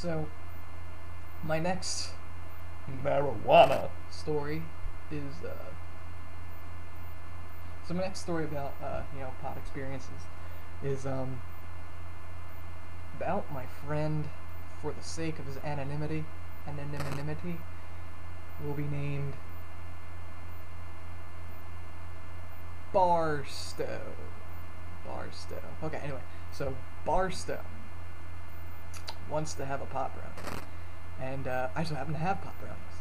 So, my next marijuana story is so my next story about pot experiences is about my friend. For the sake of his anonymity will be named Barstow. Okay, anyway, so Barstow wants to have a pot brownie, and I just happen to have pot brownies,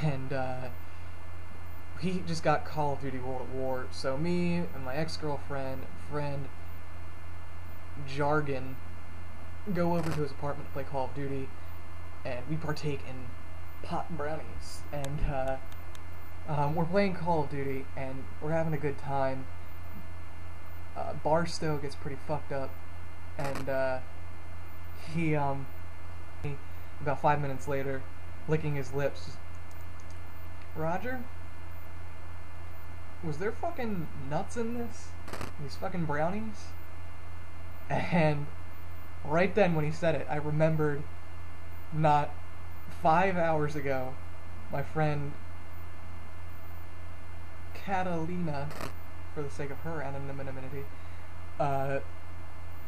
and he just got Call of Duty World at War. So me and my ex-girlfriend, friend, Jargon, go over to his apartment to play Call of Duty, and we partake in pot brownies, and we're playing Call of Duty, and we're having a good time. Barstow gets pretty fucked up, and he about 5 minutes later, licking his lips, just, Roger, was there fucking nuts in these fucking brownies? And right then when he said it, I remembered not 5 hours ago, my friend Catalina, for the sake of her anonymity,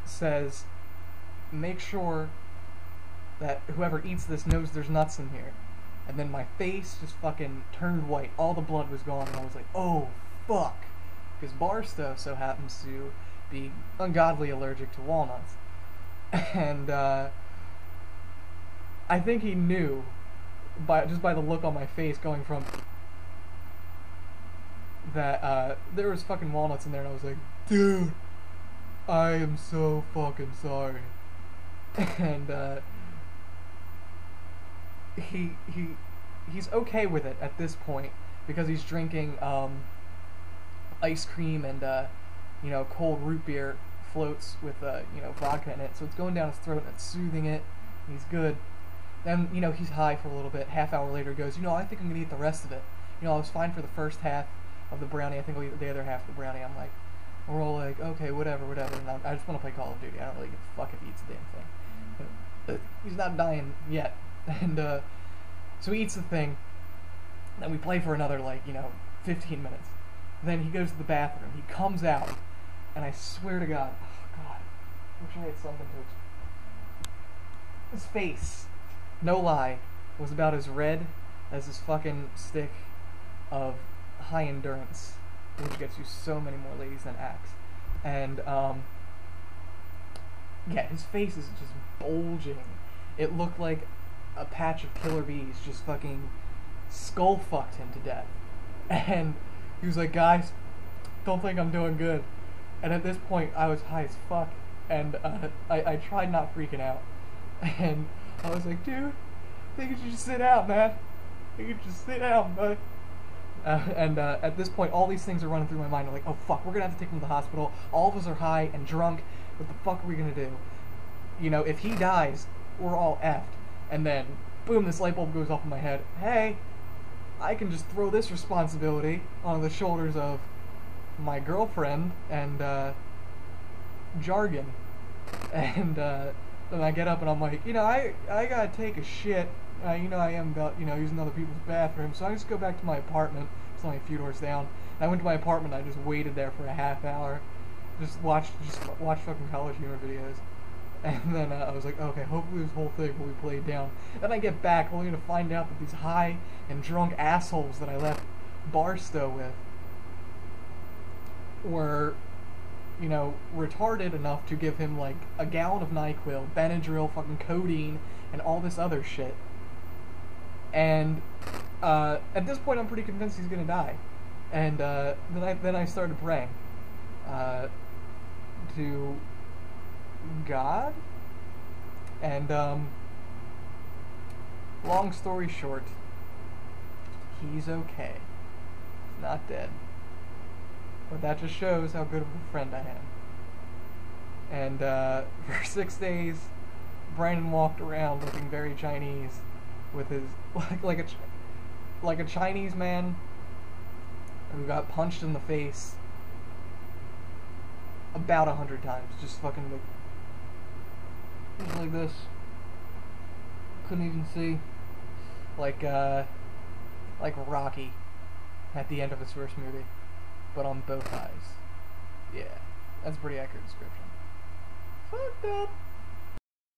says, make sure that whoever eats this knows there's nuts in here. And then my face just fucking turned white. All the blood was gone, and I was like, oh, fuck. Because Barstow so happens to be ungodly allergic to walnuts. And I think he knew, just by the look on my face going from that there was fucking walnuts in there, and I was like, dude, I am so fucking sorry. And he's okay with it at this point because he's drinking ice cream and cold root beer floats with vodka in it, so it's going down his throat and it's soothing it. And he's good. Then he's high for a little bit. Half hour later, goes, I think I'm gonna eat the rest of it. I was fine for the first half of the brownie. I think I'll eat the other half of the brownie. I'm like, we're all like, okay, whatever. And I just want to play Call of Duty. I don't really give a fuck if he eats the damn thing. He's not dying yet. And so he eats the thing. Then we play for another 15 minutes. Then he goes to the bathroom. He comes out, and I swear to God, I wish I had something to. His face, no lie, was about as red as this fucking stick of high endurance, which gets you so many more ladies than Axe. And his face is just bulging. It looked like a patch of killer bees just fucking skull fucked him to death. And he was like, guys, don't think I'm doing good. And at this point, I was high as fuck, and I tried not freaking out. And I was like, dude, I think you should just sit down, man. I think you should just sit down, bud. At this point, all these things are running through my mind. I'm like, oh fuck, we're gonna have to take him to the hospital. All of us are high and drunk. What the fuck are we gonna do? If he dies, we're all effed. And then, boom, this light bulb goes off in my head. Hey, I can just throw this responsibility on the shoulders of my girlfriend and Jargon. And then I get up and I'm like, I gotta take a shit. I am about, using other people's bathrooms, so I just go back to my apartment. It's only a few doors down. And I went to my apartment and I just waited there for a half hour. Just watch fucking college humor videos. And then I was like, okay, hopefully this whole thing will be played down. Then I get back only to find out that these high and drunk assholes that I left Barstow with were, retarded enough to give him like a gallon of NyQuil, Benadryl, fucking codeine, and all this other shit. And at this point, I'm pretty convinced he's gonna die. And then I started praying to God. And long story short, he's okay. He's not dead. But that just shows how good of a friend I am. And for 6 days, Brandon walked around looking very Chinese, with his like a Chinese man who got punched in the face about 100 times, just fucking like this. couldn't even see. Like Rocky at the end of his first movie, but on both eyes. Yeah, that's a pretty accurate description. Fucked up.